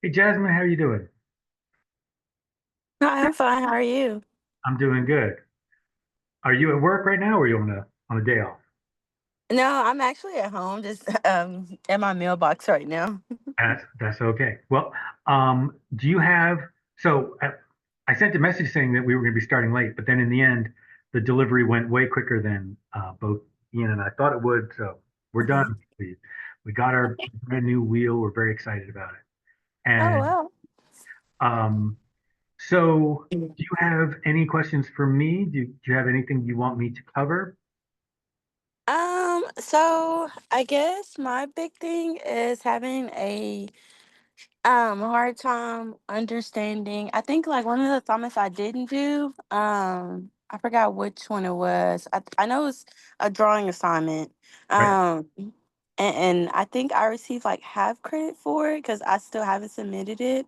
Hey Jasmine, how are you doing? Hi, I'm fine. How are you? I'm doing good. Are you at work right now or are you on a day off? No, I'm actually at home, just at my mailbox right now. That's okay. Well, do you have I sent a message saying that we were going to be starting late, but then in the end, the delivery went way quicker than both Ian and I thought it would. So we're Uh-huh. done. We got our brand new wheel. We're very excited about it. Oh, And wow. um, so do you have any questions for me? Do you have anything you want me to cover? So I guess my big thing is having a hard time understanding. I think like one of the assignments I didn't do, I forgot which one it was. I know it's a drawing assignment. Right. And I think I received like half credit for it because I still haven't submitted it.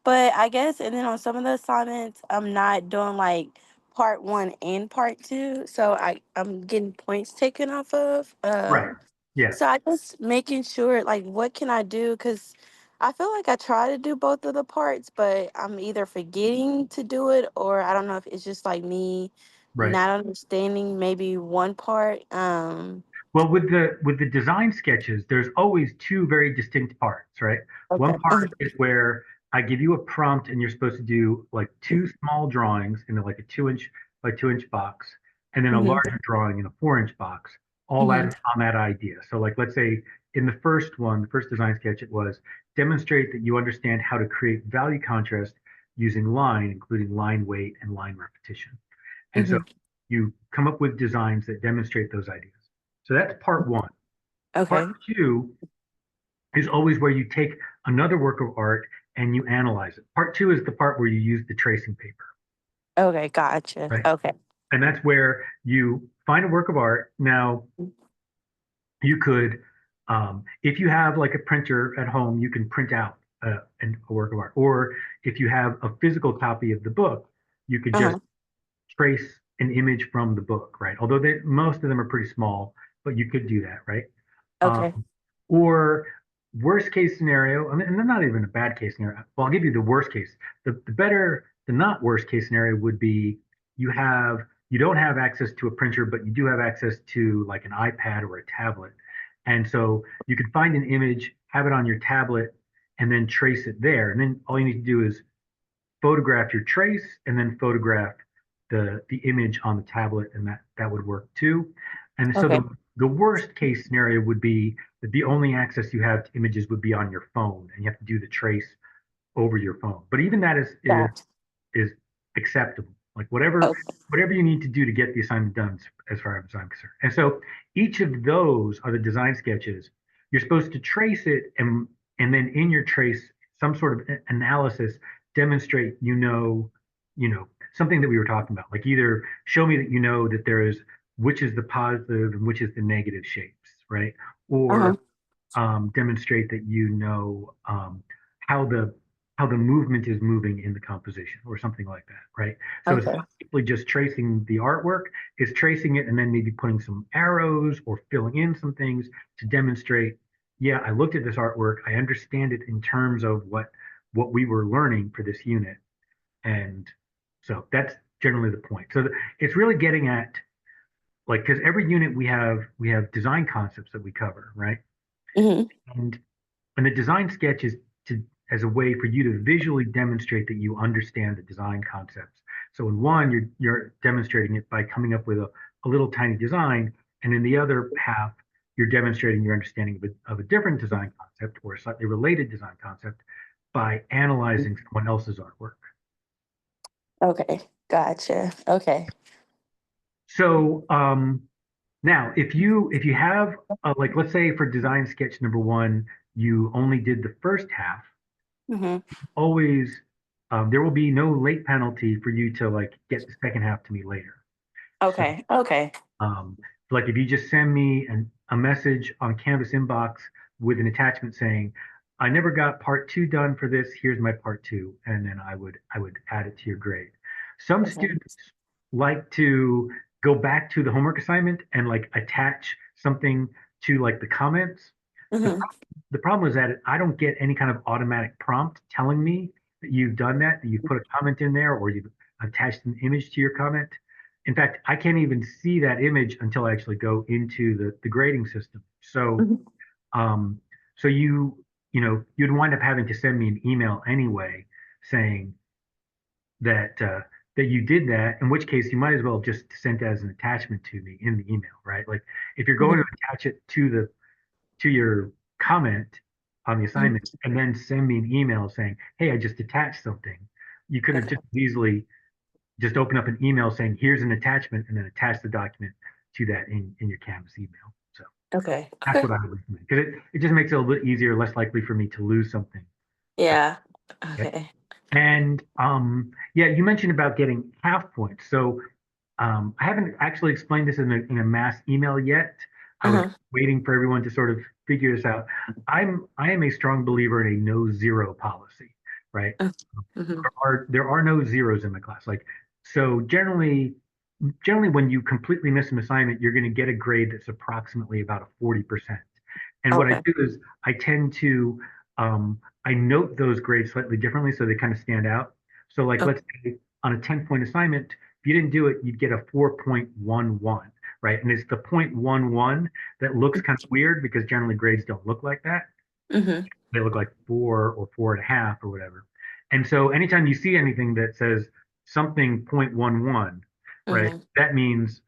But I guess and then on some of the assignments I'm not doing like part one and part two. So I'm getting points taken off of. Right. Yes. So I just making sure, like, what can I do? Because I feel like I try to do both of the parts, but I'm either forgetting to do it, or I don't know if it's just like me Right. not understanding maybe one part. Well, with the design sketches, there's always two very distinct parts, right? One Okay. part is where I give you a prompt and you're supposed to do like two small drawings in like a 2 inch by 2 inch box, and then a Mm-hmm. larger drawing in a 4 inch box, all Hmm. that on that idea. So like let's say in the first one, the first design sketch, it was demonstrate that you understand how to create value contrast using line, including line weight and line repetition. And so Hmm. you come up with designs that demonstrate those ideas. So that's part one. Part Okay. two is always where you take another work of art and you analyze it. Part two is the part where you use the tracing paper, Okay. Gotcha. right? Okay. And that's where you find a work of art. Now, you could, if you have like a printer at home, you can print out a work of art. Or if you have a physical copy of the book, you could just Uh-huh. trace an image from the book, right? Although most of them are pretty small, but you could do that, right? Okay. Or worst case scenario, and they're not even a bad case scenario. Well, I'll give you the worst case. The better, the not worst case scenario would be you don't have access to a printer, but you do have access to like an iPad or a tablet. And so you can find an image, have it on your tablet, and then trace it there. And then all you need to do is photograph your trace and then photograph the image on the tablet, and that would work too. And so Okay. the worst case scenario would be that the only access you have to images would be on your phone, and you have to do the trace over your phone. But even that Gotcha. is acceptable. Like Okay. whatever you need to do to get the assignment done, as far as I'm concerned. And so each of those are the design sketches. You're supposed to trace it, and then in your trace, some sort of analysis demonstrate you know something that we were talking about. Like either show me that you know that there is which is the positive and which is the negative shapes, right? Uh-huh. Or demonstrate that you know how the movement is moving in the composition or something like that, right? So it's Okay. not simply just tracing the artwork, it's tracing it and then maybe putting some arrows or filling in some things to demonstrate, yeah, I looked at this artwork, I understand it in terms of what we were learning for this unit. And so that's generally the point. So it's really getting at like because every unit we have design concepts that we cover, right? Hmm. And and the design sketch is to as a way for you to visually demonstrate that you understand the design concepts. So in one, you're demonstrating it by coming up with a little tiny design, and in the other half, you're demonstrating your understanding of a different design concept or a slightly related design concept by analyzing someone else's artwork. Okay. Gotcha. Okay. So now, if you have like let's say for design sketch number one, you only did the first half, Hmm. always there will be no late penalty for you to like get the second half to me later. So Okay. Okay. um, like if you just send me a message on Canvas inbox with an attachment saying, I never got part two done for this, here's my part two, and then I would add it to your grade. Some Okay. students like to go back to the homework assignment and like attach something to like the comments. The, Mhm. the problem is that I don't get any kind of automatic prompt telling me that you've done that, that you've put a comment in there or you've attached an image to your comment. In fact, I can't even see that image until I actually go into the grading system. So, Mhm. um, so you'd wind up having to send me an email anyway saying that that you did that, in which case you might as well just send it as an attachment to me in the email, right? Like if you're going to Mhm. attach it to your comment on the Mhm. assignment and then send me an email saying, hey, I just attached something. You could have Okay. just easily just open up an email saying, here's an attachment, and then attach the document to that in your Canvas email. So Okay. that's Okay. what I would recommend because it just makes it a little bit easier, less likely for me to lose something. Yeah. Okay. Okay. And yeah, you mentioned about getting half points. So I haven't actually explained this in a mass email yet. I was Uh-huh. waiting for everyone to sort of figure this out. I am a strong believer in a no zero policy, right? Mhm. There are no zeros in my class. Like so generally when you completely miss an assignment, you're going to get a grade that's approximately about a 40%. And what I Okay. do is I tend to I note those grades slightly differently so they kind of stand out. So like Okay. let's say on a 10-point assignment, if you didn't do it, you'd get a 4.11, right? And it's the 0.11 that looks kind of weird because generally grades don't look like that. Mhm. They look like 4 or 4.5 or whatever. And so anytime you see anything that says something 0.11, right, Mhm. that means,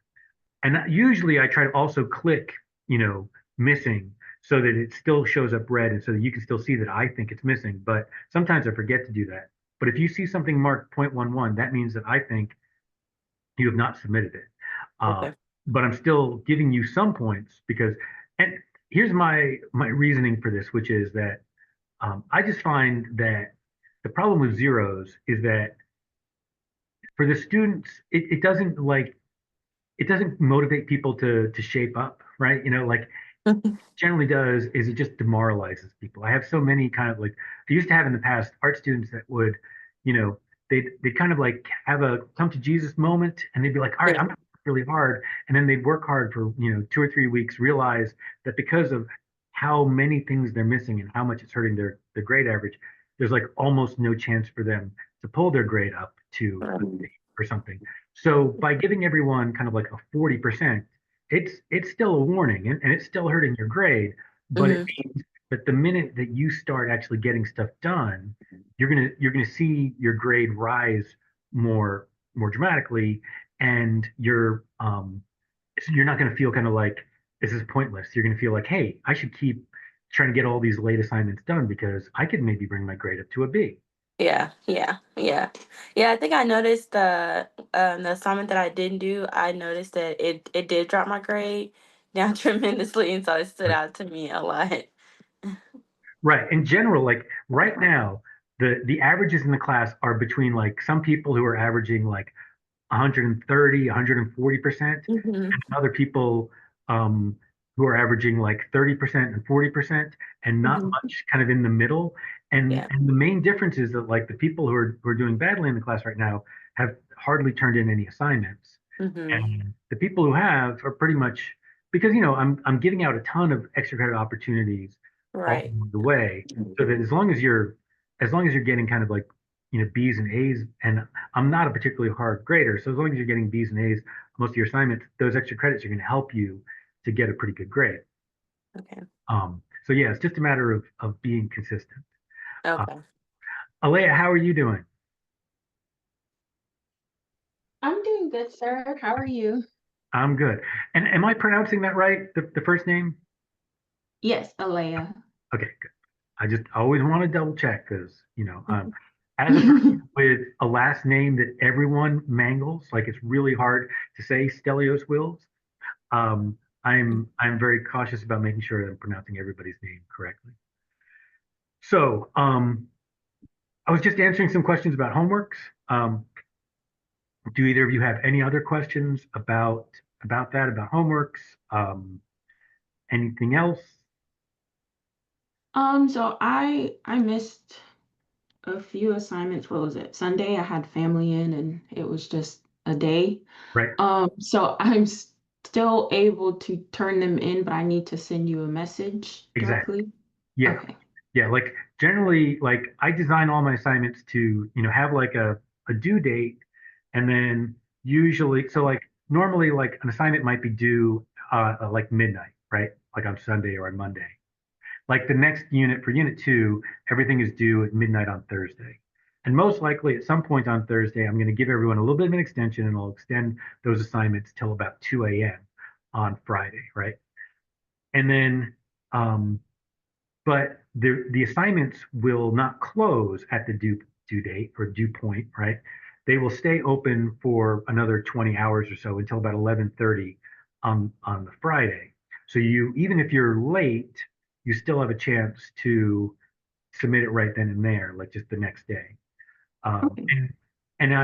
and usually I try to also click, you know, missing so that it still shows up red and so that you can still see that I think it's missing. But sometimes I forget to do that. But if you see something marked 0.11, that means that I think you have not submitted it. Uh, Okay. but I'm still giving you some points because, and here's my reasoning for this, which is that I just find that the problem with zeros is that for the students, it doesn't motivate people to shape up, right? You know, like Mhm. generally does is it just demoralizes people. I have so many kind of like I used to have in the past art students that would, you know, they'd kind of like have a come to Jesus moment and they'd be like, all right, Yeah. I'm gonna work really hard. And then they'd work hard for, 2 or 3 weeks, realize that because of how many things they're missing and how much it's hurting their grade average, there's like almost no chance for them to pull their grade up to a Mhm. C or something. So by giving everyone kind of like a 40%, it's still a warning and it's still hurting your grade, but it Mhm. means that the minute that you start actually getting stuff done, you're gonna see your grade rise more dramatically, and you're not gonna feel kind of like this is pointless. You're gonna feel like, hey, I should keep trying to get all these late assignments done because I could maybe bring my grade up to a B. Yeah, yeah, yeah. Yeah, I think I noticed the assignment that I didn't do, I noticed that it did drop my grade down tremendously, and so it stood Right. out to me a lot. Right. In general, like right now, the averages in the class are between like some people who are averaging like 130, 140%, Mhm. and other people um, who are averaging like 30% and 40%, and not Mhm. much kind of in the middle. And Yeah. and the main difference is that like the people who are doing badly in the class right now have hardly turned in any assignments. Mhm. And the people who have are pretty much because I'm giving out a ton of extra credit opportunities all Right. along the way, so that as long as you're getting kind of like B's and A's, and I'm not a particularly hard grader, so as long as you're getting B's and A's most of your assignments, those extra credits are going to help you to get a pretty good grade. Okay. So yeah, it's just a matter of being consistent. Uh, Okay. Alea, how are you doing? I'm doing good, sir. How are you? I'm good. And am I pronouncing that right? The first name? Yes, Alea. Okay, good. I just always want to double check because, as a person with a last name that everyone mangles, like it's really hard to say Stelios Wills, I'm very cautious about making sure that I'm pronouncing everybody's name correctly. So, I was just answering some questions about homeworks. Um, do either of you have any other questions about that, about homeworks? Anything else? So I missed a few assignments. What was it? Sunday I had family in and it was just a day. Right. So I'm still able to turn them in, but I need to send you a message Exactly. directly? Yeah. Okay. Yeah. Like generally, like I design all my assignments to, have like a due date. And then usually, so like normally like an assignment might be due like midnight, right? Like on Sunday or on Monday. Like the next unit for unit two, everything is due at midnight on Thursday. And most likely at some point on Thursday, I'm going to give everyone a little bit of an extension and I'll extend those assignments till about 2 a.m. on Friday, right? And then, but the assignments will not close at the due date or due point, right? They will stay open for another 20 hours or so until about 11:30 on the Friday. So you, even if you're late, you still have a chance to submit it right then and there, like just the next day. Um, Okay. and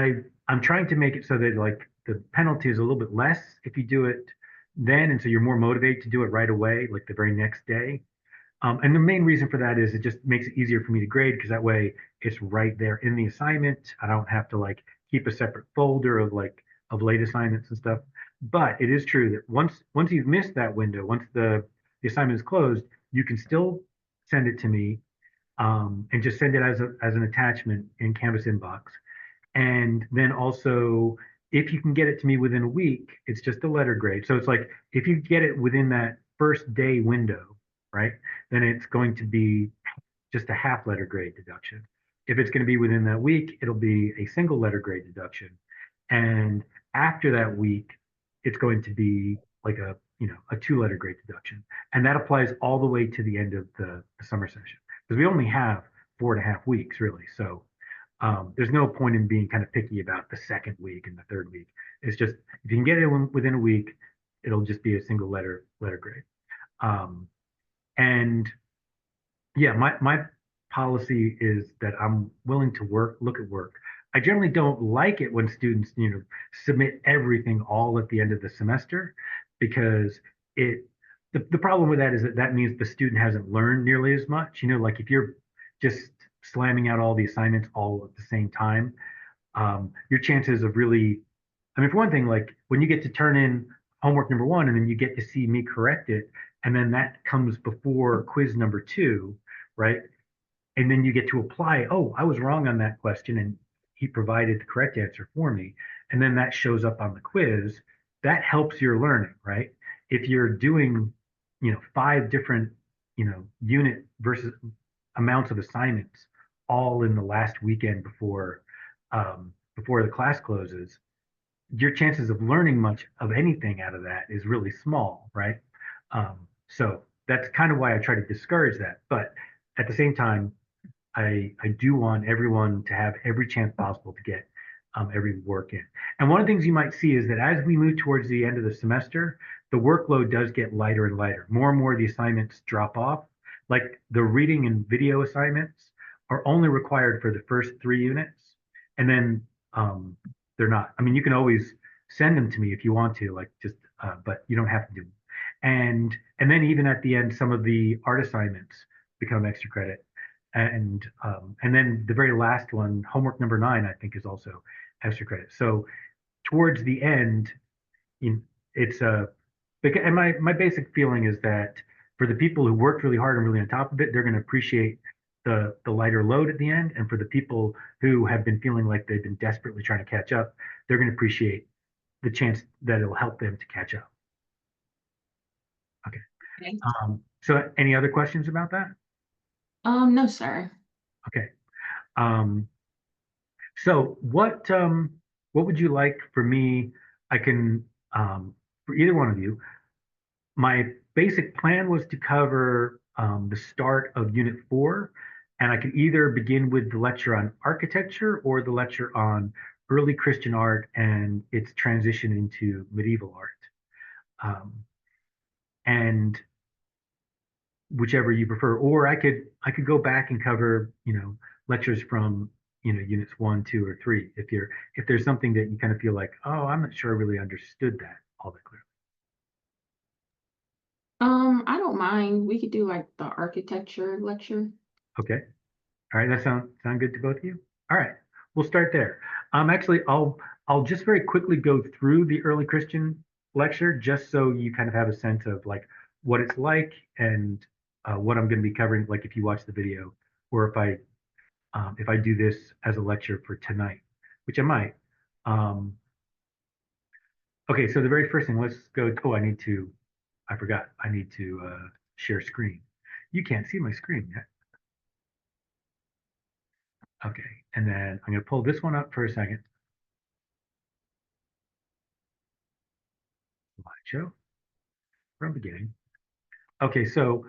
I'm trying to make it so that like the penalty is a little bit less if you do it then, and so you're more motivated to do it right away, like the very next day. And the main reason for that is it just makes it easier for me to grade because that way it's right there in the assignment. I don't have to like keep a separate folder of like of late assignments and stuff. But it is true that once you've missed that window, once the assignment is closed, you can still send it to me and just send it as an attachment in Canvas inbox. And then also, if you can get it to me within a week, it's just a letter grade. So it's like if you get it within that first day window, right, then it's going to be just a half letter grade deduction. If it's going to be within that week, it'll be a single letter grade deduction. And after that week, it's going to be like a 2 letter grade deduction. And that applies all the way to the end of the summer session because we only have 4.5 weeks really. So there's no point in being kind of picky about the second week and the third week. It's just if you can get it within a week, it'll just be a single letter grade. Um, and yeah, my policy is that I'm willing to look at work. I generally don't like it when students, submit everything all at the end of the semester because it the problem with that is that means the student hasn't learned nearly as much. Like if you're just slamming out all the assignments all at the same time, your chances of really, I mean, for one thing, like when you get to turn in homework number one and then you get to see me correct it, and then that comes before quiz number two, right? And then you get to apply, oh, I was wrong on that question, and he provided the correct answer for me. And then that shows up on the quiz. That helps your learning, right? If you're doing, five different, unit versus amounts of assignments all in the last weekend before the class closes, your chances of learning much of anything out of that is really small, right? So that's kind of why I try to discourage that. But at the same time, I do want everyone to have every chance possible to get every work in. And one of the things you might see is that as we move towards the end of the semester, the workload does get lighter and lighter. More and more of the assignments drop off. Like the reading and video assignments are only required for the first 3 units, and then um, they're not. I mean, you can always send them to me if you want to, like just, but you don't have to do them. And then even at the end, some of the art assignments become extra credit and then the very last one, homework number 9, I think is also extra credit. So towards the end, it's a and my basic feeling is that for the people who worked really hard and really on top of it, they're going to appreciate the lighter load at the end. And for the people who have been feeling like they've been desperately trying to catch up, they're going to appreciate the chance that it'll help them to catch up. Okay. Okay. So any other questions about that? No, sir. Okay. Um, So what would you like for me? I can for either one of you. My basic plan was to cover the start of Unit 4, and I could either begin with the lecture on architecture or the lecture on early Christian art and its transition into medieval art. And whichever you prefer. Or I could go back and cover, lectures from, units 1, 2, or 3. If there's something that you kind of feel like, oh, I'm not sure I really understood that all that clearly. I don't mind. We could do like the architecture lecture. Okay. All right. That sound good to both of you? All right. We'll start there. Actually, I'll just very quickly go through the early Christian lecture just so you kind of have a sense of like what it's like and what I'm going to be covering, like if you watch the video or if I do this as a lecture for tonight, which I might. Um, okay, so the very first thing, let's go. Oh, I forgot. I need to share screen. You can't see my screen yet. Okay, and then I'm going to pull this one up for a second. Slideshow from beginning. Okay, so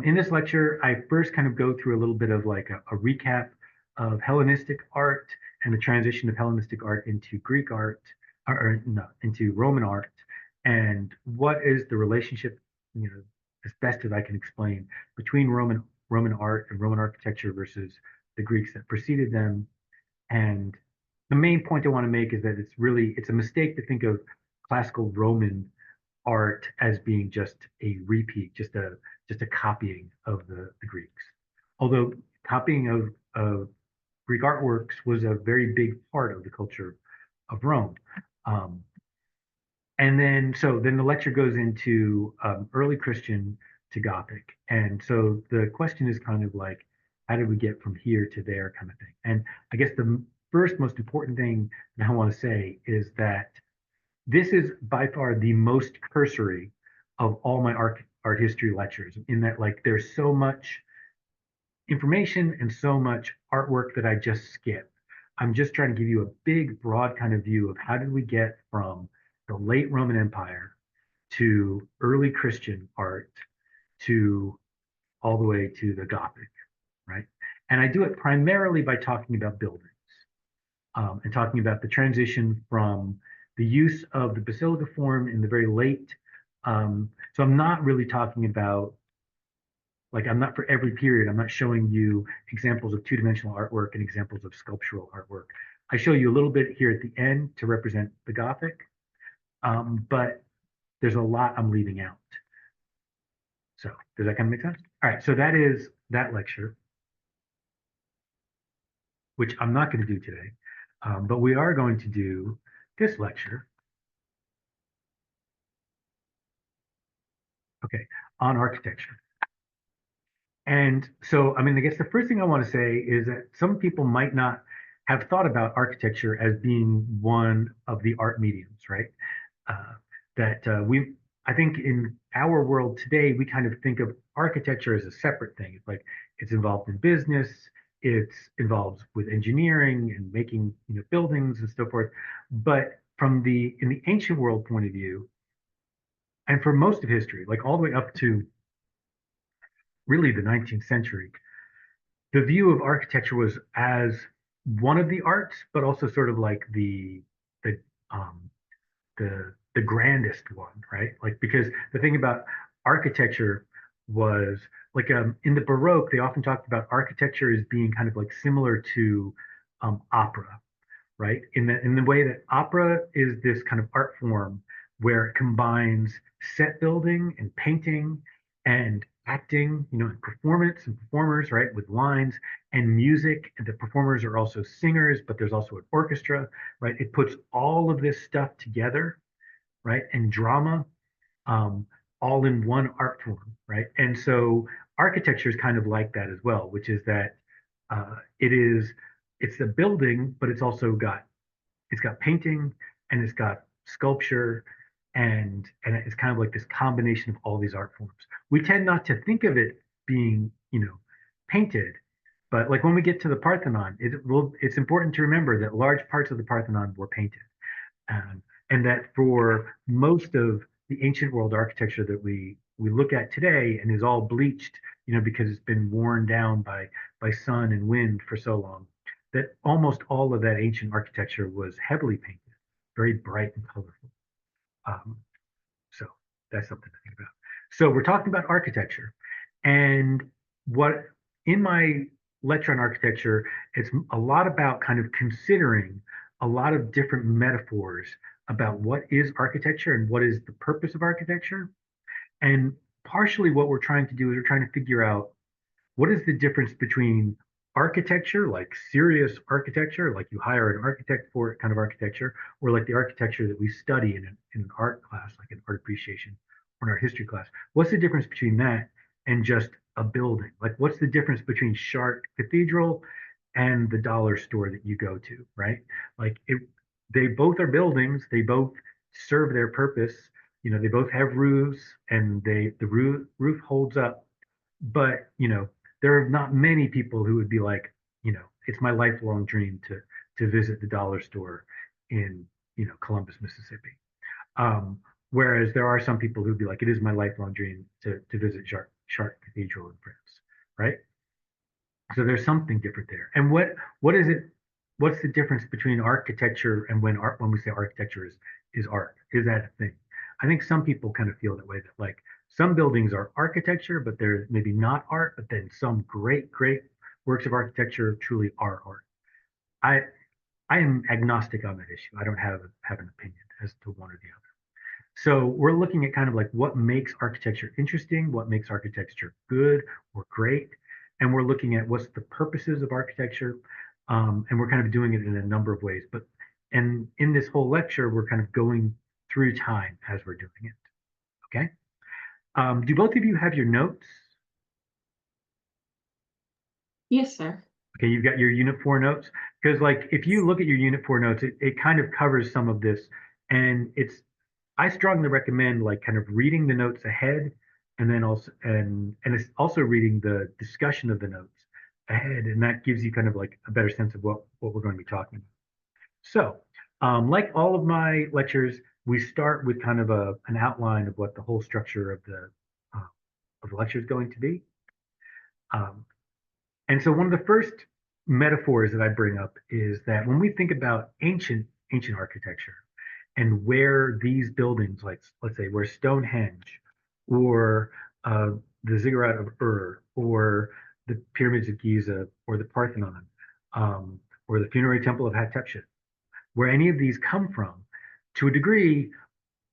in this lecture, I first kind of go through a little bit of like a recap of Hellenistic art and the transition of Hellenistic art into Greek art, or no, into Roman art, and what is the relationship, as best as I can explain, between Roman art and Roman architecture versus the Greeks that preceded them. And the main point I want to make is that it's a mistake to think of classical Roman art as being just a repeat, just a copying of the Greeks. Although copying of Greek artworks was a very big part of the culture of Rome. Um, and then the lecture goes into early Christian to Gothic. And so the question is kind of like, how did we get from here to there kind of thing? And I guess the first most important thing that I want to say is that this is by far the most cursory of all my art history lectures, in that like there's so much information and so much artwork that I just skip. I'm just trying to give you a big, broad kind of view of how did we get from the late Roman Empire to early Christian art to all the way to the Gothic, right? And I do it primarily by talking about buildings and talking about the transition from the use of the basilica form in the very late. So I'm not really talking about, like, I'm not for every period, I'm not showing you examples of two-dimensional artwork and examples of sculptural artwork. I show you a little bit here at the end to represent the Gothic, but there's a lot I'm leaving out. So does that kind of make sense? All right, so that is that lecture, which I'm not going to do today, but we are going to do this lecture, okay, on architecture. And so, I mean, I guess the first thing I want to say is that some people might not have thought about architecture as being one of the art mediums, right? Uh, that I think in our world today, we kind of think of architecture as a separate thing. It's like it's involved in business, it's involved with engineering and making, buildings and so forth. But in the ancient world point of view, and for most of history, like all the way up to really the 19th century, the view of architecture was as one of the arts, but also sort of like the um, the grandest one, right? Like because the thing about architecture was like in the Baroque, they often talked about architecture as being kind of like similar to opera, right? In the way that opera is this kind of art form where it combines set building and painting and acting, and performance and performers, right, with lines and music. And the performers are also singers, but there's also an orchestra, right? It puts all of this stuff together, right? And drama, um, all in one art form, right? And so architecture is kind of like that as well, which is that it's the building, but it's got painting and it's got sculpture and it's kind of like this combination of all these art forms. We tend not to think of it being, painted, but like when we get to the Parthenon, it's important to remember that large parts of the Parthenon were painted. Um, and that for most of the ancient world architecture that we look at today and is all bleached, because it's been worn down by sun and wind for so long, that almost all of that ancient architecture was heavily painted, very bright and colorful. Um, so that's something to think about. So we're talking about architecture, and what in my lecture on architecture, it's a lot about kind of considering a lot of different metaphors about what is architecture and what is the purpose of architecture. And partially what we're trying to do is we're trying to figure out what is the difference between architecture, like serious architecture, like you hire an architect for kind of architecture, or like the architecture that we study in an art class, like an art appreciation or an art history class. What's the difference between that and just a building? Like, what's the difference between Chartres Cathedral and the dollar store that you go to, right? Like, they both are buildings. They both serve their purpose. You know, they both have roofs, and the roof holds up. But there are not many people who would be like, it's my lifelong dream to visit the dollar store in Columbus, Mississippi. Um, Whereas there are some people who'd be like, it is my lifelong dream to visit Chartres Cathedral in France, right? So there's something different there. And what is it? What's the difference between architecture and when we say architecture is art? Is that a thing? I think some people kind of feel that way, that like some buildings are architecture, but they're maybe not art, but then some great works of architecture truly are art. I I am agnostic on that issue. I don't have an opinion as to one or the other. So we're looking at kind of like what makes architecture interesting, what makes architecture good or great, and we're looking at what's the purposes of architecture, and we're kind of doing it in a number of ways. And in this whole lecture, we're kind of going through time as we're doing it. Okay. Do both of you have your notes? Yes, sir. Okay, you've got your Unit 4 notes. Because like if you look at your Unit 4 notes, it kind of covers some of this. And I strongly recommend like kind of reading the notes ahead, and then also and it's also reading the discussion of the notes ahead, and that gives you kind of like a better sense of what we're going to be talking about. So, like all of my lectures, we start with kind of an outline of what the whole structure of the lecture is going to be. Um, and so one of the first metaphors that I bring up is that when we think about ancient architecture and where these buildings, like let's say where Stonehenge or the Ziggurat of Ur or the pyramids of Giza or the Parthenon, or the funerary temple of Hatshepsut, where any of these come from, to a degree,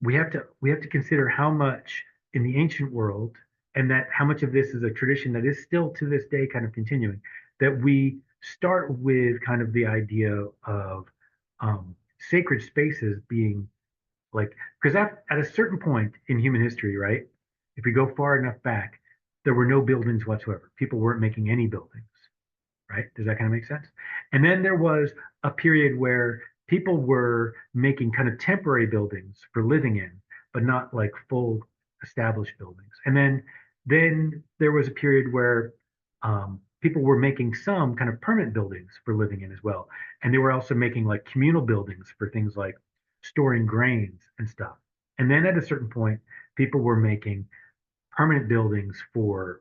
we have to consider how much in the ancient world, and that how much of this is a tradition that is still to this day kind of continuing, that we start with kind of the idea of sacred spaces being like, because at a certain point in human history, right, if we go far enough back, there were no buildings whatsoever. People weren't making any buildings, right? Does that kind of make sense? And then there was a period where people were making kind of temporary buildings for living in, but not like full established buildings. And then there was a period where people were making some kind of permanent buildings for living in as well. And they were also making like communal buildings for things like storing grains and stuff. And then at a certain point, people were making permanent buildings for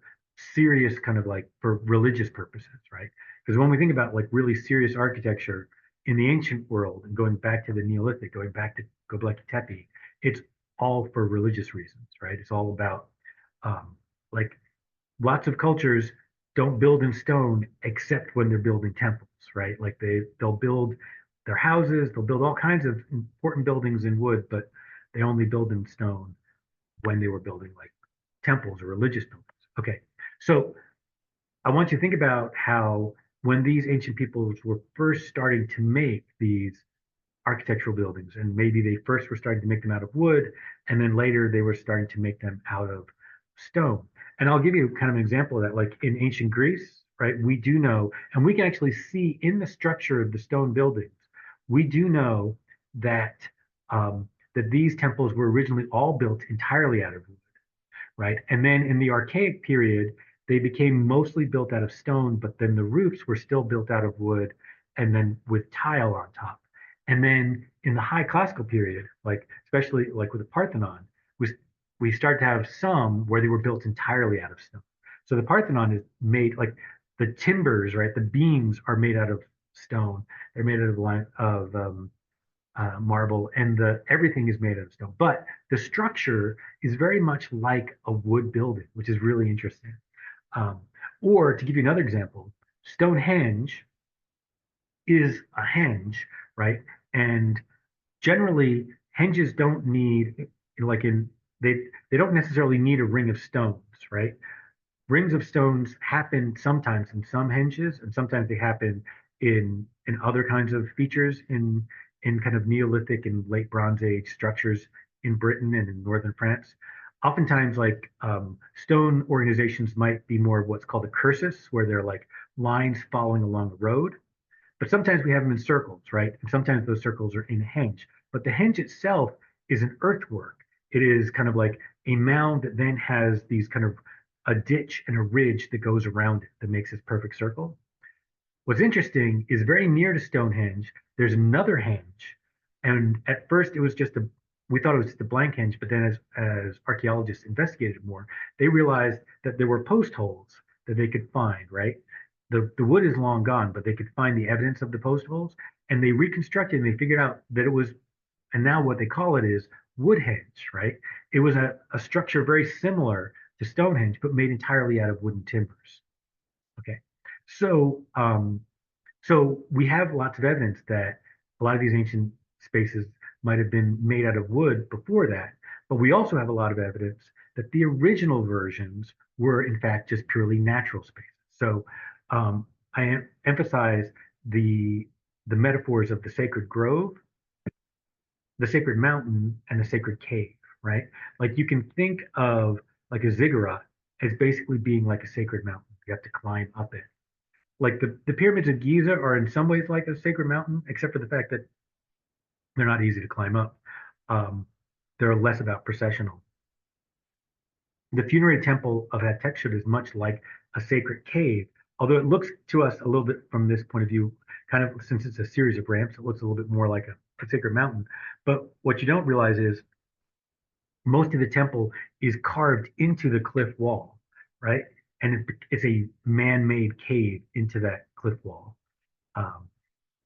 serious kind of like for religious purposes, right? Because when we think about like really serious architecture in the ancient world and going back to the Neolithic, going back to Göbekli Tepe, it's all for religious reasons, right? It's all about like lots of cultures don't build in stone except when they're building temples, right? Like they'll build their houses, they'll build all kinds of important buildings in wood, but they only build in stone when they were building like temples or religious buildings. Okay, so I want you to think about how when these ancient peoples were first starting to make these architectural buildings, and maybe they first were starting to make them out of wood, and then later they were starting to make them out of stone. And I'll give you kind of an example of that. Like in ancient Greece, right? We do know, and we can actually see in the structure of the stone buildings, we do know that that these temples were originally all built entirely out of wood, right? And then in the Archaic period, they became mostly built out of stone, but then the roofs were still built out of wood and then with tile on top. And then in the High Classical period, like especially like with the Parthenon, we start to have some where they were built entirely out of stone. So the Parthenon is made like the timbers, right? The beams are made out of stone. They're made out of marble, and everything is made out of stone. But the structure is very much like a wood building, which is really interesting. Um, or to give you another example, Stonehenge is a henge, right? And generally, henges don't need like in they don't necessarily need a ring of stones, right? rings of stones happen sometimes in some henges, and sometimes they happen in other kinds of features in kind of Neolithic and late Bronze Age structures in Britain and in northern France. Oftentimes, like stone organizations might be more of what's called a cursus, where they're like lines following along a road. But sometimes we have them in circles, right? And sometimes those circles are in a henge. But the henge itself is an earthwork. It is kind of like a mound that then has these kind of a ditch and a ridge that goes around it that makes this perfect circle. What's interesting is very near to Stonehenge, there's another henge. And at first it was just a, we thought it was just a blank henge, but then as archaeologists investigated more, they realized that there were post holes that they could find, right? The wood is long gone, but they could find the evidence of the post holes, and they reconstructed and they figured out that it was, and now what they call it is Woodhenge, right? It was a structure very similar to Stonehenge, but made entirely out of wooden timbers. Okay. So, so we have lots of evidence that a lot of these ancient spaces might have been made out of wood before that, but we also have a lot of evidence that the original versions were in fact just purely natural spaces. So I emphasize the metaphors of the sacred grove, the sacred mountain, and the sacred cave, right? Like you can think of like a ziggurat as basically being like a sacred mountain. You have to climb up it. Like the pyramids of Giza are in some ways like a sacred mountain, except for the fact that they're not easy to climb up. Um, they're less about processional. The funerary temple of Hatshepsut is much like a sacred cave, although it looks to us a little bit from this point of view, kind of since it's a series of ramps, it looks a little bit more like a sacred mountain. But what you don't realize is most of the temple is carved into the cliff wall, right? And it's a man-made cave into that cliff wall. Um,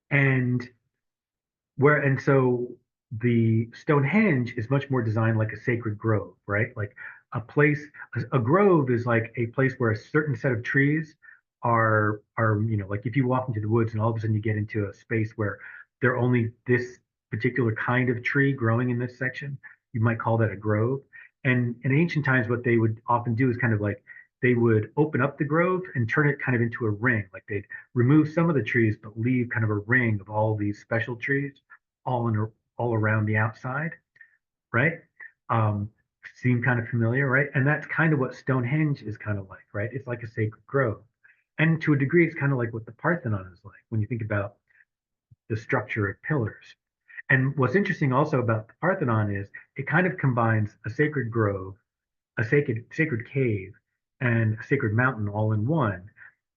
and and so the Stonehenge is much more designed like a sacred grove, right? Like a place, a grove is like a place where a certain set of trees are, like if you walk into the woods and all of a sudden you get into a space where there are only this particular kind of tree growing in this section, you might call that a grove. And in ancient times, what they would often do is kind of like they would open up the grove and turn it kind of into a ring. Like they'd remove some of the trees, but leave kind of a ring of all these special trees all in all around the outside, right? Um, Seem kind of familiar, right? And that's kind of what Stonehenge is kind of like, right? It's like a sacred grove. And to a degree, it's kind of like what the Parthenon is like when you think about the structure of pillars. And what's interesting also about the Parthenon is it kind of combines a sacred grove, a sacred cave, and a sacred mountain all in one.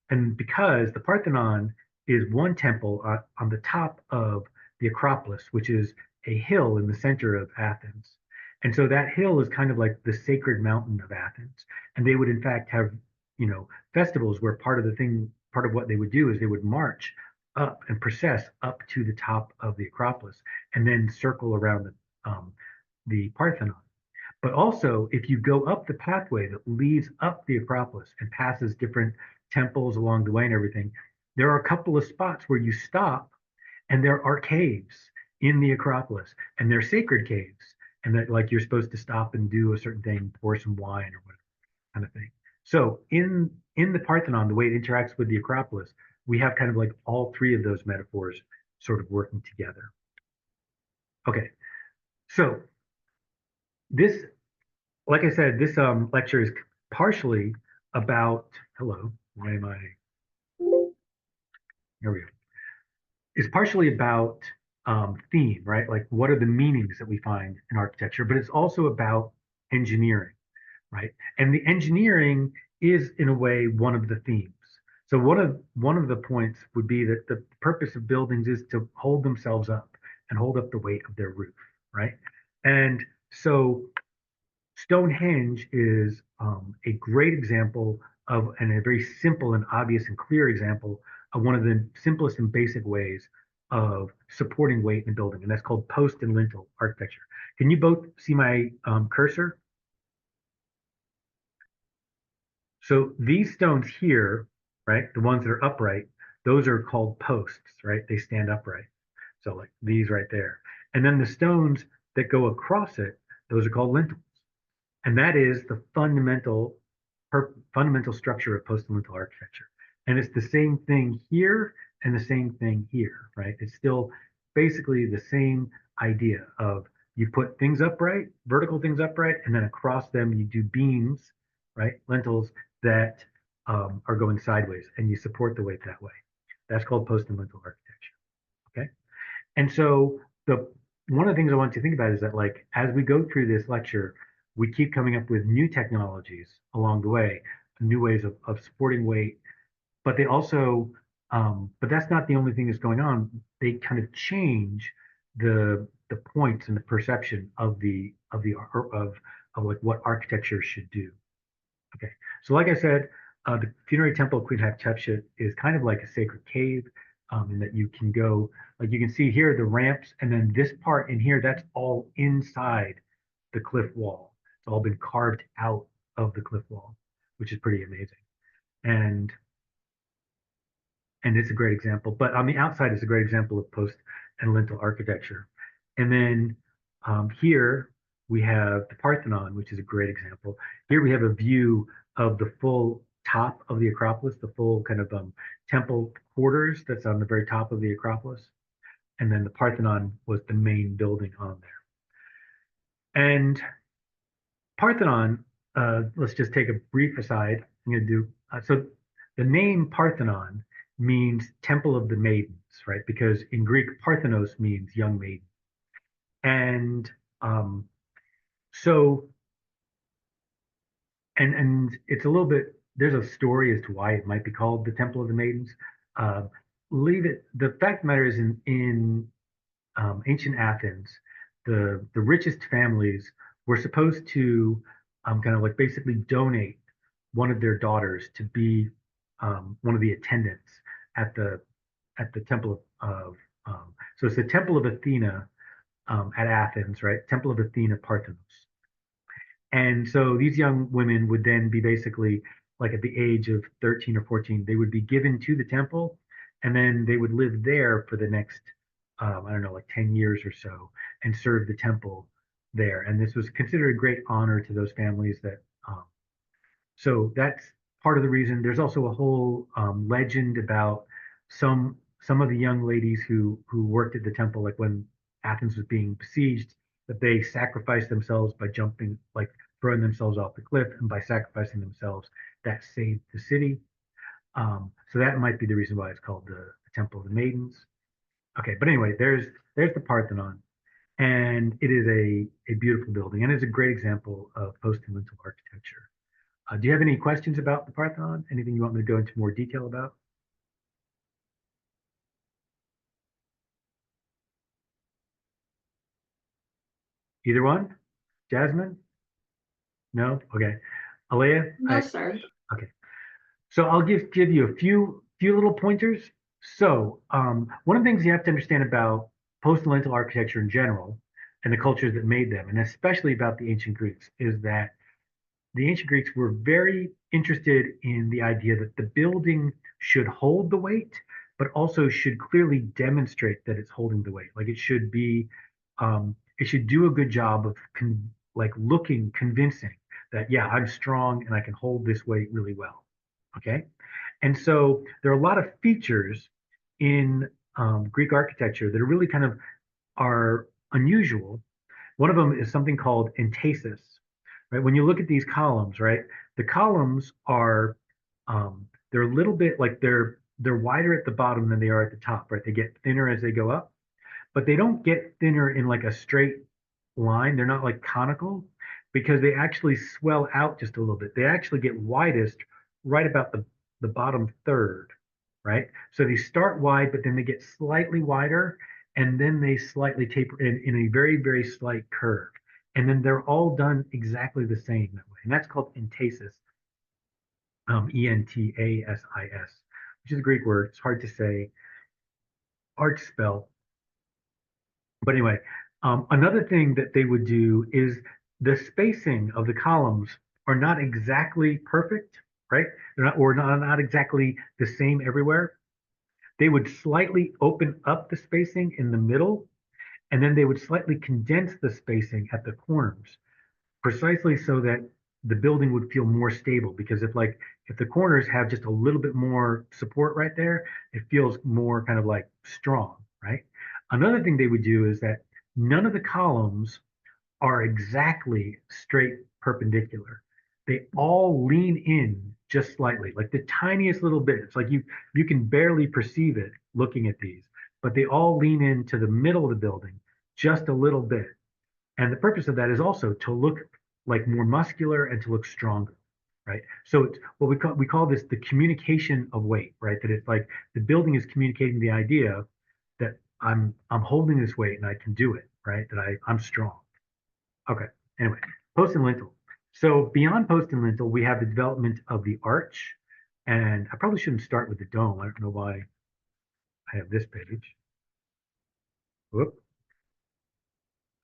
And because the Parthenon is one temple on the top of the Acropolis, which is a hill in the center of Athens. And so that hill is kind of like the sacred mountain of Athens. And they would, in fact, have, festivals where part of what they would do is they would march up and process up to the top of the Acropolis and then circle around the Parthenon. But also, if you go up the pathway that leads up the Acropolis and passes different temples along the way and everything, there are a couple of spots where you stop and there are caves in the Acropolis and they're sacred caves. And that like you're supposed to stop and do a certain thing, pour some wine or whatever kind of thing. So in the Parthenon, the way it interacts with the Acropolis, we have kind of like all three of those metaphors sort of working together. Okay, so this, like I said, this lecture is partially about, hello, why am I, here we go. It's partially about theme, right? Like what are the meanings that we find in architecture, but it's also about engineering, right? And the engineering is in a way one of the themes. So one of the points would be that the purpose of buildings is to hold themselves up and hold up the weight of their roof, right? And so Stonehenge is a great example of, and a very simple and obvious and clear example of one of the simplest and basic ways of supporting weight in a building, and that's called post and lintel architecture. Can you both see my cursor? So these stones here, right, the ones that are upright, those are called posts, right? They stand upright. So like these right there. And then the stones that go across it, those are called lintels. And that is the fundamental fundamental structure of post-lintel architecture. And it's the same thing here and the same thing here, right? It's still basically the same idea of you put things upright, vertical things upright, and then across them you do beams, right? Lintels that are going sideways, and you support the weight that way. That's called post and lintel architecture. Okay. And so the one of the things I want you to think about is that like as we go through this lecture, we keep coming up with new technologies along the way, new ways of supporting weight, but they also but that's not the only thing that's going on. They kind of change the points and the perception of like what architecture should do. Okay, so like I said, the funerary temple of Queen Hatshepsut is kind of like a sacred cave, in that you can go, like you can see here, the ramps, and then this part in here, that's all inside the cliff wall. It's all been carved out of the cliff wall, which is pretty amazing. And and it's a great example. But on the outside, it's a great example of post and lintel architecture. And then here we have the Parthenon, which is a great example. Here we have a view of the full top of the Acropolis, the full kind of temple quarters that's on the very top of the Acropolis. And then the Parthenon was the main building on there. And Parthenon, let's just take a brief aside. I'm going to do so. The name Parthenon means Temple of the Maidens, right? Because in Greek, Parthenos means young maiden. And so, and it's a little bit. There's a story as to why it might be called the Temple of the Maidens. Uh, Leave it. The fact of the matter is, in ancient Athens, the richest families were supposed to kind of like basically donate one of their daughters to be one of the attendants at the temple of so it's the temple of Athena at Athens, right? Temple of Athena Parthenos. And so these young women would then be basically like at the age of 13 or 14, they would be given to the temple, and then they would live there for the next, I don't know, like 10 years or so, and serve the temple there. And this was considered a great honor to those families that, so that's part of the reason. There's also a whole legend about some of the young ladies who worked at the temple, like when Athens was being besieged, that they sacrificed themselves by jumping, like throwing themselves off the cliff, and by sacrificing themselves, that saved the city. So that might be the reason why it's called the Temple of the Maidens. Okay, but anyway, there's the Parthenon, and it is a beautiful building, and it's a great example of post and lintel architecture. Do you have any questions about the Parthenon? Anything you want me to go into more detail about? Either one? Jasmine? No? Okay. Alea? No, sir. Okay. So I'll give you a few little pointers. So one of the things you have to understand about post-lentil architecture in general and the cultures that made them, and especially about the ancient Greeks, is that the ancient Greeks were very interested in the idea that the building should hold the weight, but also should clearly demonstrate that it's holding the weight. Like it should do a good job of like looking convincing that, yeah, I'm strong and I can hold this weight really well. Okay. And so there are a lot of features in Greek architecture that are really kind of are unusual. One of them is something called entasis, right? When you look at these columns, right, the columns are they're a little bit like they're wider at the bottom than they are at the top, right? They get thinner as they go up, but they don't get thinner in like a straight line. They're not like conical because they actually swell out just a little bit. They actually get widest right about the bottom third, right? So they start wide, but then they get slightly wider, and then they slightly taper in a very, very slight curve. And then they're all done exactly the same that way. And that's called entasis, Entasis, which is a Greek word. It's hard to say, hard to spell. But anyway, another thing that they would do is the spacing of the columns are not exactly perfect, right? They're not, or not exactly the same everywhere. They would slightly open up the spacing in the middle, and then they would slightly condense the spacing at the corners, precisely so that the building would feel more stable, because if the corners have just a little bit more support right there, it feels more kind of like strong, right? Another thing they would do is that none of the columns are exactly straight perpendicular. They all lean in just slightly, like the tiniest little bit. It's like you can barely perceive it looking at these, but they all lean into the middle of the building just a little bit. And the purpose of that is also to look like more muscular and to look stronger, right? So it's what we call this the communication of weight, right? That it's like the building is communicating the idea that I'm holding this weight and I can do it, right? That I'm strong. Okay. Anyway, post and lintel. So beyond post and lintel, we have the development of the arch, and I probably shouldn't start with the dome. I don't know why I have this page. Whoop.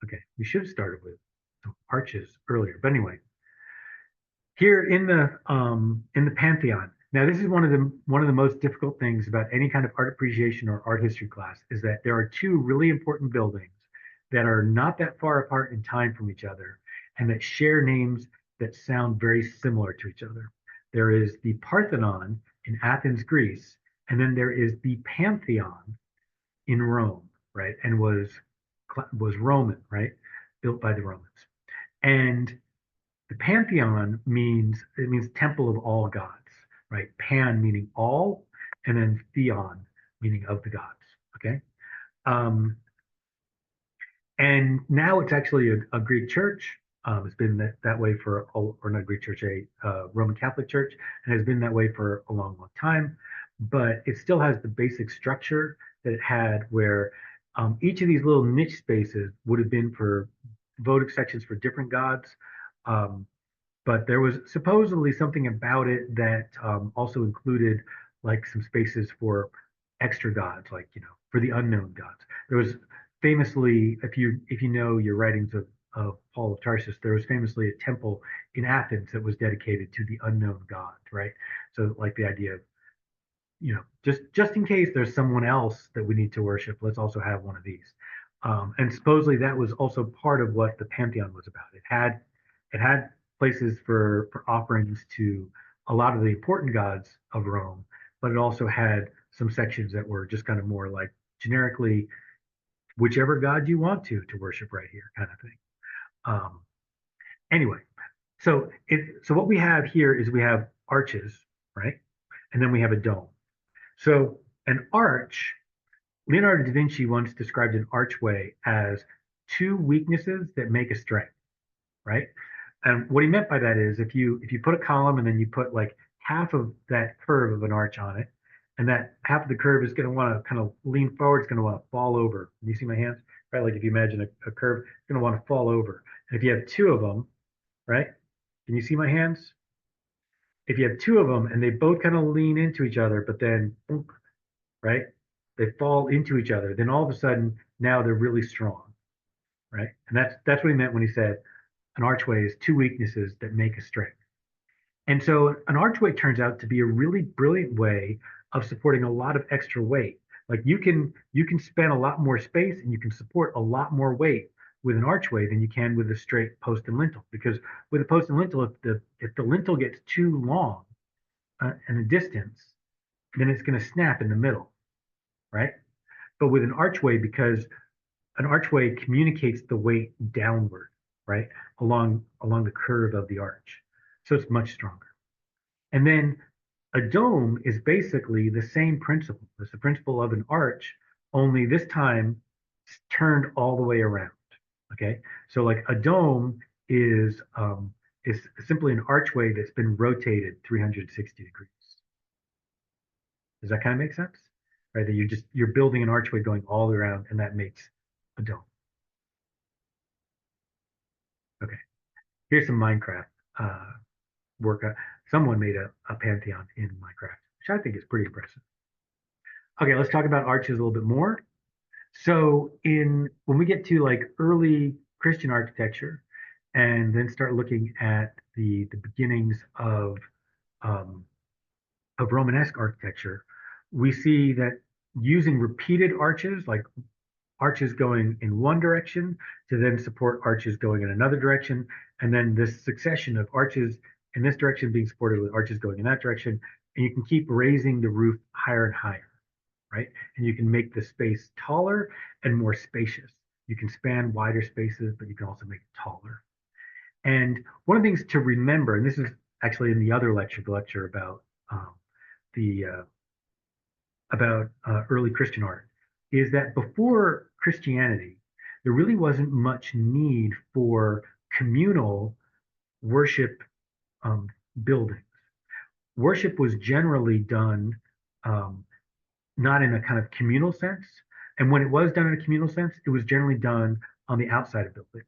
Okay, we should have started with some arches earlier, but anyway, here in the Pantheon. Now, this is one of the most difficult things about any kind of art appreciation or art history class is that there are two really important buildings that are not that far apart in time from each other and that share names that sound very similar to each other. There is the Parthenon in Athens, Greece, and then there is the Pantheon in Rome, right? And was Roman, right? Built by the Romans. And the pantheon means temple of all gods, right? Pan meaning all, and then theon meaning of the gods. Okay, um, and now it's actually a Greek church. It's been that way or not a Greek church, a Roman Catholic church, and has been that way for a long, long time. But it still has the basic structure that it had, where each of these little niche spaces would have been for votive sections for different gods. Um, but there was supposedly something about it that also included like some spaces for extra gods, like for the unknown gods. There was famously, if you know your writings of Paul of Tarsus, there was famously a temple in Athens that was dedicated to the unknown god, right? So like the idea of just in case there's someone else that we need to worship, let's also have one of these. And supposedly that was also part of what the Pantheon was about. It had places for offerings to a lot of the important gods of Rome, but it also had some sections that were just kind of more like generically whichever god you want to worship right here, kind of thing. Um, anyway, so what we have here is we have arches, right? And then we have a dome. So an arch, Leonardo da Vinci once described an archway as two weaknesses that make a strength, right? And what he meant by that is if you put a column and then you put like half of that curve of an arch on it, and that half of the curve is going to want to kind of lean forward, it's going to want to fall over. You see my hands, right? Like if you imagine a curve, it's going to want to fall over. And if you have two of them, right? Can you see my hands? If you have two of them and they both kind of lean into each other, but then right? They fall into each other. Then all of a sudden, now they're really strong, right? And that's what he meant when he said an archway is two weaknesses that make a strength. And so an archway turns out to be a really brilliant way of supporting a lot of extra weight. Like you can spend a lot more space and you can support a lot more weight with an archway than you can with a straight post and lintel. Because with a post and lintel, if the lintel gets too long in a distance, then it's going to snap in the middle, right? But with an archway, because an archway communicates the weight downward, right, along the curve of the arch, so it's much stronger. And then a dome is basically the same principle. It's the principle of an arch, only this time turned all the way around. Okay, so like a dome is simply an archway that's been rotated 360 degrees. Does that kind of make sense? Right, that you're building an archway going all the way around, and that makes a dome. Okay, here's some Minecraft work. Someone made a pantheon in Minecraft, which I think is pretty impressive. Okay, let's talk about arches a little bit more. So when we get to like early Christian architecture, and then start looking at the beginnings um, of Romanesque architecture, we see that using repeated arches, like arches going in one direction to then support arches going in another direction, and then this succession of arches in this direction being supported with arches going in that direction, and you can keep raising the roof higher and higher, right? And you can make the space taller and more spacious. You can span wider spaces, but you can also make it taller. And one of the things to remember, and this is actually in the other lecture, the lecture the about early Christian art, is that before Christianity, there really wasn't much need for communal worship um, buildings. Worship was generally done um, not in a kind of communal sense. And when it was done in a communal sense, it was generally done on the outside of buildings,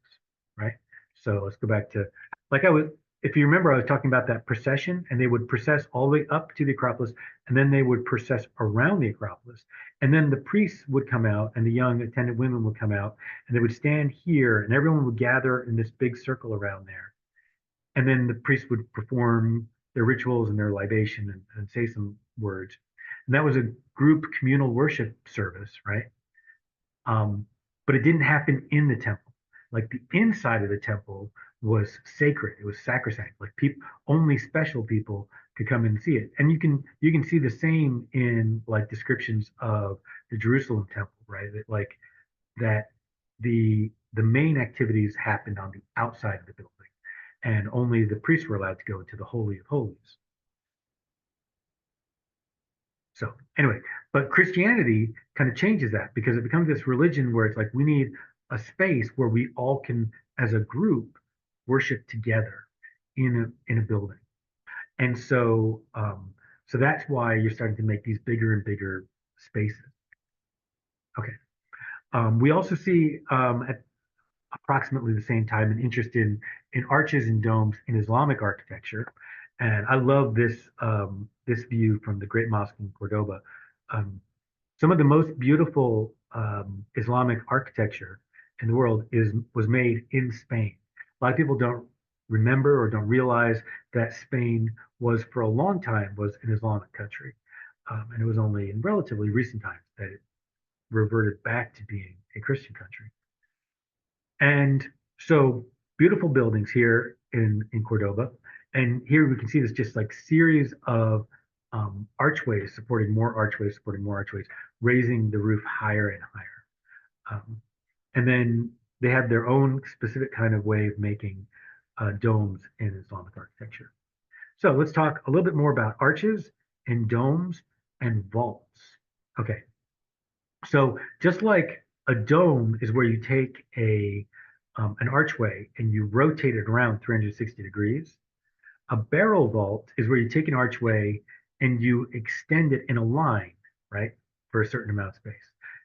right? So let's go back to, like I was, if you remember, I was talking about that procession, and they would process all the way up to the Acropolis, and then they would process around the Acropolis. And then the priests would come out, and the young attendant women would come out, and they would stand here, and everyone would gather in this big circle around there. And then the priests would perform their rituals and their libation and say some words. And that was a group communal worship service, right? But it didn't happen in the temple. Like the inside of the temple was sacred. It was sacrosanct. Like people, only special people could come and see it. And you can see the same in like descriptions of the Jerusalem temple, right? That like that the main activities happened on the outside of the building, and only the priests were allowed to go into the Holy of Holies. So anyway, but Christianity kind of changes that because it becomes this religion where it's like we need a space where we all can, as a group, worship together in a building. And so that's why you're starting to make these bigger and bigger spaces. Okay. We also see at approximately the same time an interest in arches and domes in Islamic architecture. And I love this view from the Great Mosque in Cordoba. Um, some of the most beautiful Islamic architecture in the world was made in Spain. A lot of people don't remember or don't realize that Spain was for a long time was an Islamic country, and it was only in relatively recent times that it reverted back to being a Christian country. And so beautiful buildings here in Cordoba. And here we can see this just like series of archways supporting more archways, supporting more archways, raising the roof higher and higher. And then they have their own specific kind of way of making domes in Islamic architecture. So let's talk a little bit more about arches and domes and vaults. Okay, so just like a dome is where you take an archway and you rotate it around 360 degrees, a barrel vault is where you take an archway and you extend it in a line, right, for a certain amount of space.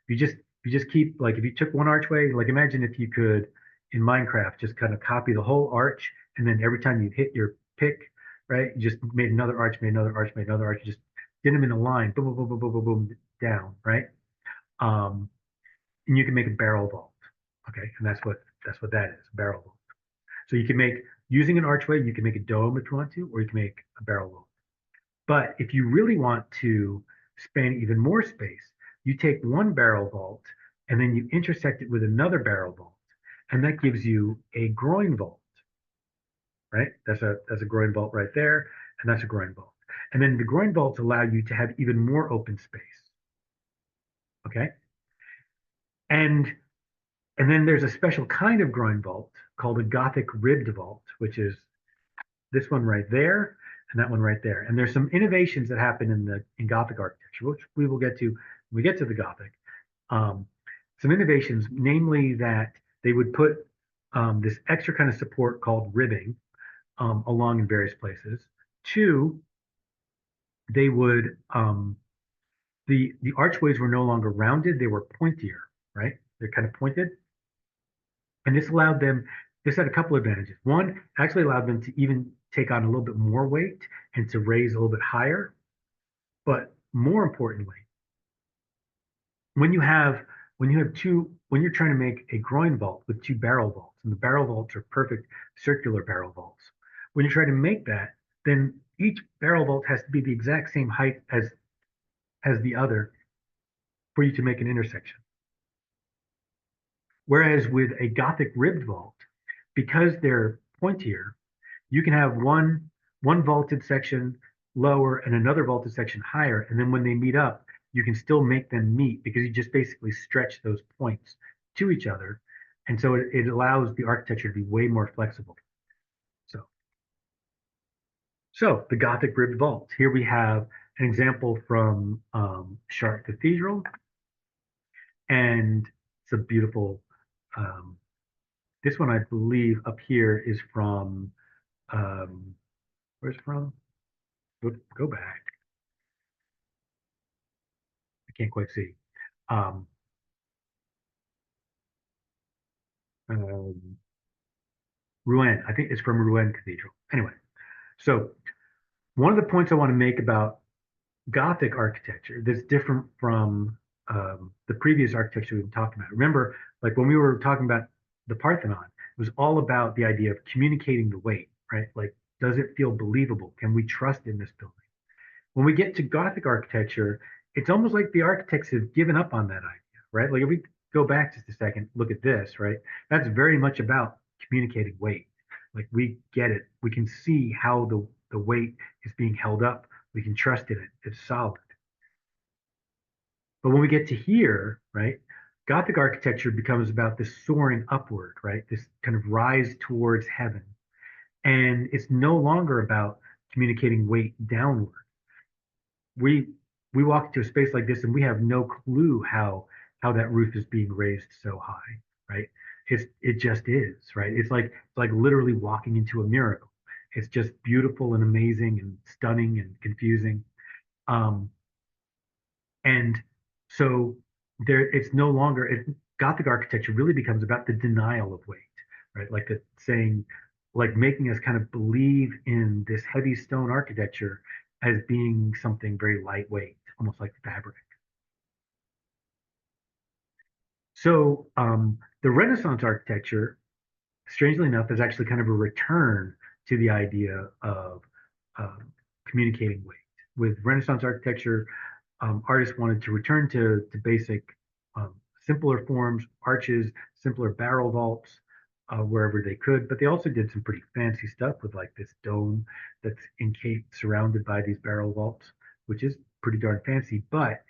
You just keep like if you took one archway, like imagine if you could in Minecraft just kind of copy the whole arch, and then every time you hit your pick, right, you just made another arch, made another arch, made another arch, you just did them in a line, boom, boom, boom, boom, boom, boom, boom, down, right? Um, and you can make a barrel vault. Okay, and that's what that is, barrel vault. So you can make using an archway, you can make a dome if you want to, or you can make a barrel vault. But if you really want to span even more space, you take one barrel vault and then you intersect it with another barrel vault, and that gives you a groin vault, right? That's a groin vault right there, and that's a groin vault. And then the groin vaults allow you to have even more open space. Okay. And And then there's a special kind of groin vault called a Gothic ribbed vault, which is this one right there and that one right there. And there's some innovations that happen in Gothic architecture, which we will get to when we get to the Gothic. Um, some innovations, namely that they would put this extra kind of support called ribbing along in various places. Two, they would the archways were no longer rounded; they were pointier, right? They're kind of pointed. And this had a couple of advantages. One, actually allowed them to even take on a little bit more weight and to raise a little bit higher. But more importantly, when you have when you're trying to make a groin vault with two barrel vaults, and the barrel vaults are perfect circular barrel vaults, when you try to make that, then each barrel vault has to be the exact same height as the other for you to make an intersection. Whereas with a Gothic ribbed vault, because they're pointier, you can have one vaulted section lower and another vaulted section higher, and then when they meet up, you can still make them meet because you just basically stretch those points to each other, and so it allows the architecture to be way more flexible. So the Gothic ribbed vault. Here we have an example from Chartres Cathedral, and it's a beautiful. Um, this one, I believe, up here is from. Where's it from? Go back. I can't quite see. Um, um, Rouen. I think it's from Rouen Cathedral. Anyway, so one of the points I want to make about Gothic architecture that's different from the previous architecture we've been talking about. Remember, like when we were talking about the Parthenon, it was all about the idea of communicating the weight, right? Like, does it feel believable? Can we trust in this building? When we get to Gothic architecture, it's almost like the architects have given up on that idea, right? Like if we go back just a second, look at this, right? That's very much about communicating weight. Like we get it. We can see how the weight is being held up. We can trust in it. It's solid. But when we get to here, right, Gothic architecture becomes about this soaring upward, right? This kind of rise towards heaven. And it's no longer about communicating weight downward. We we walk into a space like this and we have no clue how that roof is being raised so high, right? It just is, right? It's like literally walking into a miracle. It's just beautiful and amazing and stunning and confusing. Um, And so it's no longer, Gothic architecture really becomes about the denial of weight, right? Like the saying, like making us kind of believe in this heavy stone architecture as being something very lightweight, almost like fabric. So the Renaissance architecture, strangely enough, is actually kind of a return to the idea of um, communicating weight. With Renaissance architecture, artists wanted to return to basic, um, simpler forms, arches, simpler barrel vaults, wherever they could. But they also did some pretty fancy stuff with like this dome that's encased, surrounded by these barrel vaults, which is pretty darn fancy. But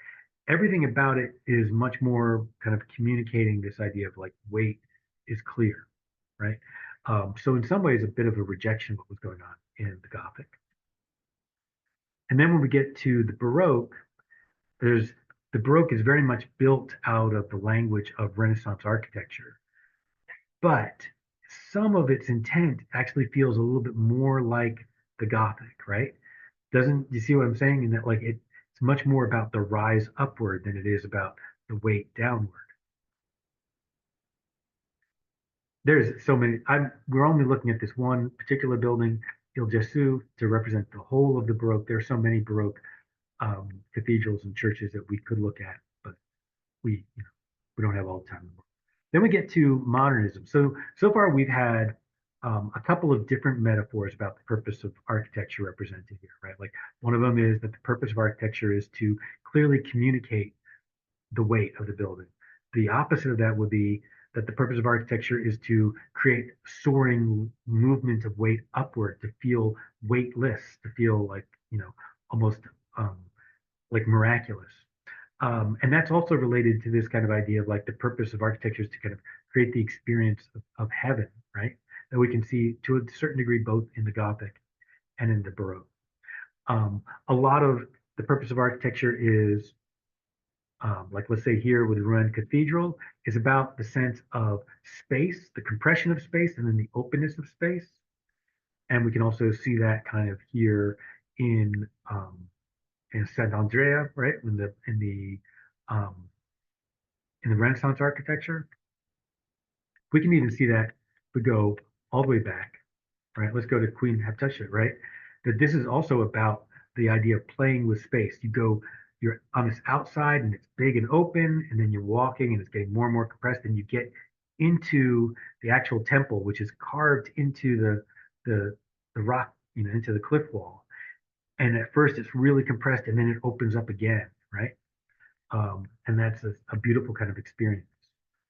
everything about it is much more kind of communicating this idea of like weight is clear, right? So in some ways, a bit of a rejection of what was going on in the Gothic. And then when we get to the Baroque, there's the Baroque is very much built out of the language of Renaissance architecture, but some of its intent actually feels a little bit more like the Gothic, right? Doesn't you see what I'm saying? In that, like it's much more about the rise upward than it is about the weight downward. There's so many. We're only looking at this one particular building, Il Gesù, to represent the whole of the Baroque. There are so many Baroque cathedrals and churches that we could look at, but we don't have all the time in the world. Then we get to modernism. So far we've had a couple of different metaphors about the purpose of architecture represented here, right? Like one of them is that the purpose of architecture is to clearly communicate the weight of the building. The opposite of that would be that the purpose of architecture is to create soaring movement of weight upward, to feel weightless, to feel like, almost um, like miraculous. And that's also related to this kind of idea of like the purpose of architecture is to kind of create the experience of heaven, right? That we can see to a certain degree both in the Gothic and in the Baroque. A lot of the purpose of architecture is, like let's say here with Rouen Cathedral, is about the sense of space, the compression of space, and then the openness of space. And we can also see that kind of here in Saint Andrea, right? Um, in the Renaissance architecture. We can even see that if we go all the way back, right? Let's go to Queen Hattusha, right? That this is also about the idea of playing with space. You're on this outside and it's big and open, and then you're walking and it's getting more and more compressed, and you get into the actual temple, which is carved into the rock, into the cliff wall. And at first it's really compressed and then it opens up again, right? And that's a beautiful kind of experience.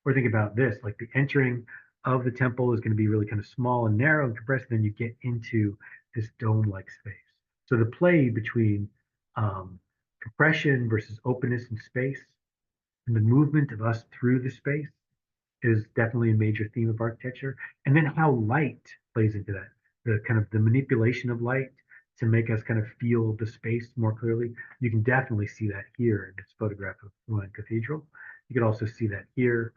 Or think about this, like the entering of the temple is going to be really kind of small and narrow and compressed. And then you get into this dome-like space. So the play between compression versus openness in space and the movement of us through the space is definitely a major theme of architecture. And then how light plays into that, the kind of the manipulation of light to make us kind of feel the space more clearly. You can definitely see that here in this photograph of Rouen Cathedral. You can also see that here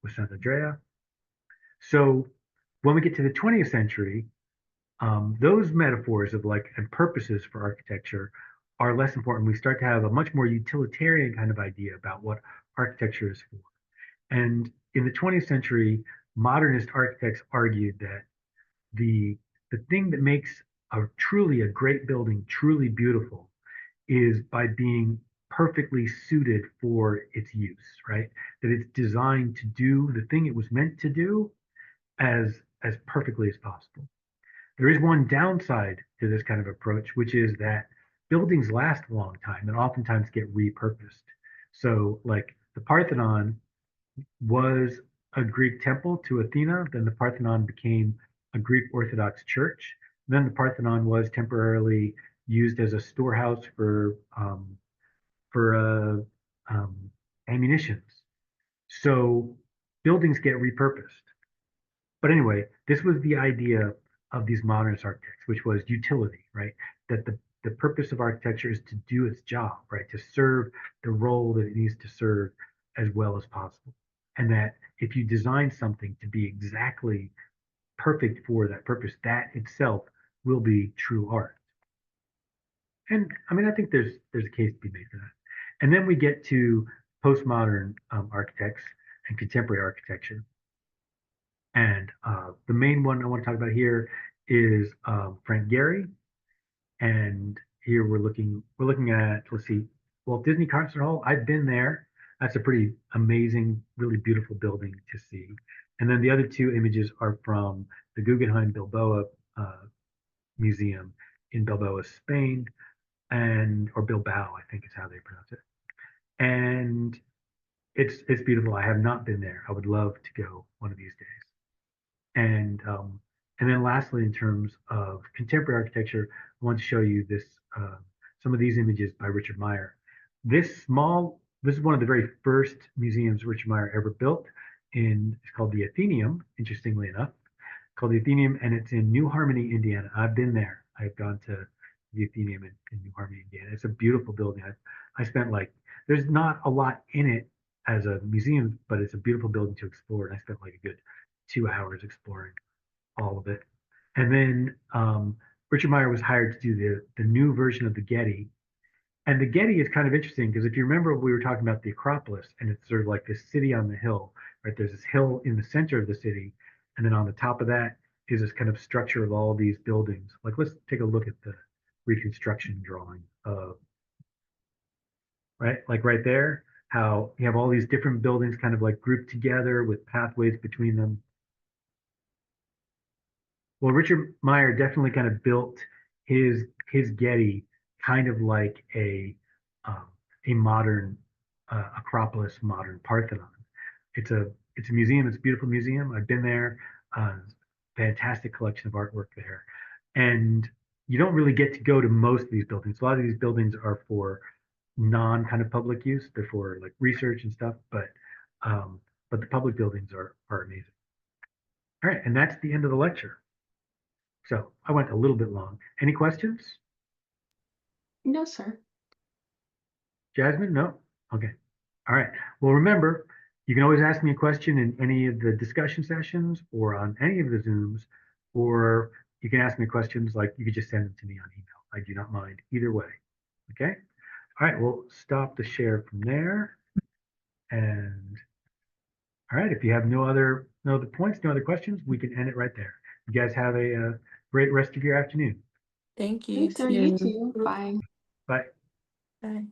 with Sant'Andrea. So when we get to the 20th century, those metaphors of like and purposes for architecture are less important. We start to have a much more utilitarian kind of idea about what architecture is for. And in the 20th century, modernist architects argued that the the thing that makes truly a great building truly beautiful is by being perfectly suited for its use, right? That it's designed to do the thing it was meant to do as perfectly as possible. There is one downside to this kind of approach, which is that buildings last a long time and oftentimes get repurposed. So, like the Parthenon was a Greek temple to Athena, then the Parthenon became a Greek Orthodox church. Then the Parthenon was temporarily used as a storehouse for ammunitions. So buildings get repurposed. But anyway, this was the idea of these modernist architects, which was utility, right? That the purpose of architecture is to do its job, right? To serve the role that it needs to serve as well as possible. And that if you design something to be exactly perfect for that purpose, that itself will be true art. And I mean, I think there's a case to be made for that. And then we get to postmodern architects and contemporary architecture. And the main one I want to talk about here is Frank Gehry. And here we're looking at, let's see, Walt Disney Concert Hall. I've been there. That's a pretty amazing, really beautiful building to see. And then the other two images are from the Guggenheim Bilbao Museum in Bilbao, Spain, or Bilbao, I think is how they pronounce it. And it's beautiful. I have not been there. I would love to go one of these days. And then lastly, in terms of contemporary architecture, I want to show you some of these images by Richard Meyer. This is one of the very first museums Richard Meyer ever built. It's called the Athenaeum, interestingly enough, called the Athenaeum, and it's in New Harmony, Indiana. I've been there. I've gone to the Athenaeum in New Harmony, Indiana. It's a beautiful building. I spent there's not a lot in it as a museum, but it's a beautiful building to explore. And I spent like a good 2 hours exploring all of it. And then Richard Meyer was hired to do the new version of the Getty. And the Getty is kind of interesting because if you remember, we were talking about the Acropolis, and it's sort of like this city on the hill, right? There's this hill in the center of the city, and then on the top of that is this kind of structure of all these buildings. Like, let's take a look at the reconstruction drawing of, right? Like right there, how you have all these different buildings kind of like grouped together with pathways between them. Well, Richard Meyer definitely kind of built his Getty kind of like a modern Acropolis, modern Parthenon. It's a museum. It's a beautiful museum. I've been there. Fantastic collection of artwork there, and you don't really get to go to most of these buildings. A lot of these buildings are for non kind of public use. They're for like research and stuff, but the public buildings are amazing. All right, and that's the end of the lecture. So I went a little bit long. Any questions? No, sir. Jasmine? No? Okay. All right. Well, remember, you can always ask me a question in any of the discussion sessions or on any of the Zooms, or you can ask me questions like you could just send them to me on email. I do not mind either way. Okay. All right. We'll stop the share from there. And all right. If you have no other points, no other questions, we can end it right there. You guys have a great rest of your afternoon. Thank you. Thanks, sir. You too. Bye. Bye. Bye.